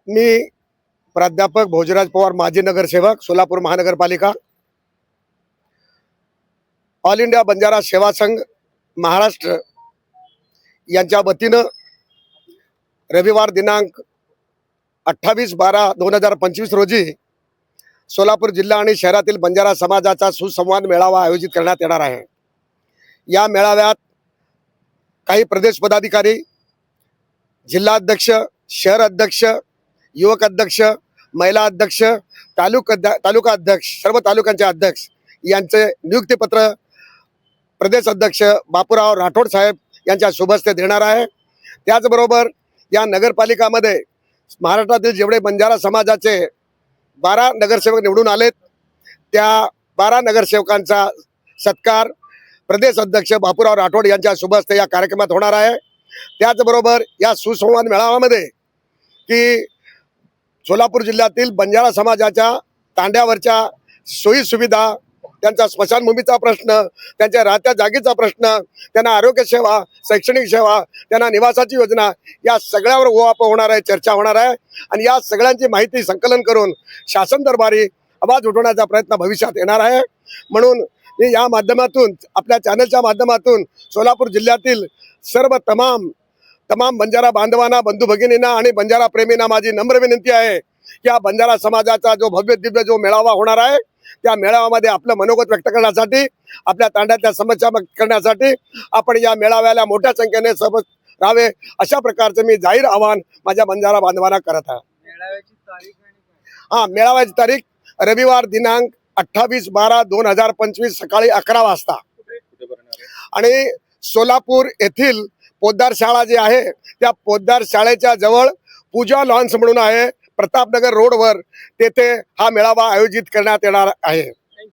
मी प्राध्यापक भोजराज पवार, माजी नगरसेवक, सोलापूर महानगरपालिका, ऑल इंडिया बंजारा सेवा संघ महाराष्ट्र यांच्या वतीनं रविवार दिनांक 28/12/2025 रोजी सोलापूर जिल्हा आणि शहरातील बंजारा समाजाचा सुसंवाद मेळावा आयोजित करण्यात येणार आहे। या मेळाव्यात काही प्रदेश पदाधिकारी, जिल्हाध्यक्ष, शहर अध्यक्ष, युवक अध्यक्ष, महिला अध्यक्ष, तालुका अध्यक्ष, सर्व तालुक्यांचे अध्यक्ष यांचे नियुक्तीपत्र प्रदेश अध्यक्ष बापूराव राठोड साहेब यांच्या शुभ हस्ते देणार आहे। त्याचबरोबर या नगरपालिकामध्ये महाराष्ट्रातील जेवढे बंजारा समाजाचे 12 नगरसेवक निवडून आलेत त्या 12 नगरसेवकांचा सत्कार प्रदेश अध्यक्ष बापूराव राठोड यांच्या शुभ हस्ते या कार्यक्रमात होणार आहे। त्याचबरोबर या सुसंवाद मेळाव्यामध्ये की सोलापूर जिल्ह्यातील बंजारा समाजाच्या तांड्यावरच्या सोयी सुविधा, त्यांचा स्मशानभूमीचा प्रश्न, त्यांच्या राहत्या जागेचा प्रश्न, त्यांना आरोग्य सेवा, शैक्षणिक सेवा, त्यांना निवासाची योजना, या सगळ्यावर उहापोह होणार आहे, चर्चा होणार आहे आणि या सगळ्यांची माहिती संकलन करून शासन दरबारी आवाज उठवण्याचा प्रयत्न भविष्यात येणार आहे। म्हणून मी या माध्यमातून, आपल्या चॅनलच्या माध्यमातून सोलापूर जिल्ह्यातील सर्व तमाम बंजारा बांधवांना, बंधू भगिनींना आणि बंजारा प्रेमींना माझी नम्र विनंती आहे की या बंजारा समाजाचा जो भव्य दिव्य जो मेळावा होणार आहे त्या मेळाव्यामध्ये आपलं मनोगत व्यक्त करण्यासाठी, आपल्या तांड्यातल्या समस्या करण्यासाठी आपण या मेळाव्याला मोठ्या संख्येने सहभागी राहावे अशा प्रकारचं मी जाहीर आवाहन माझ्या बंजारा बांधवांना करत आहे। मेळाव्याची तारीख रविवार दिनांक 28/12/2025 सकाळी 11 वाजता आणि सोलापूर येथील पोद्दार शाळा जी आहे त्या पोद्दार शाळेच्या जवळ पूजा लॉन्स म्हणून आहे, प्रतापनगर रोडवर, तेथे हा मेळावा आयोजित करण्यात येणार आहे।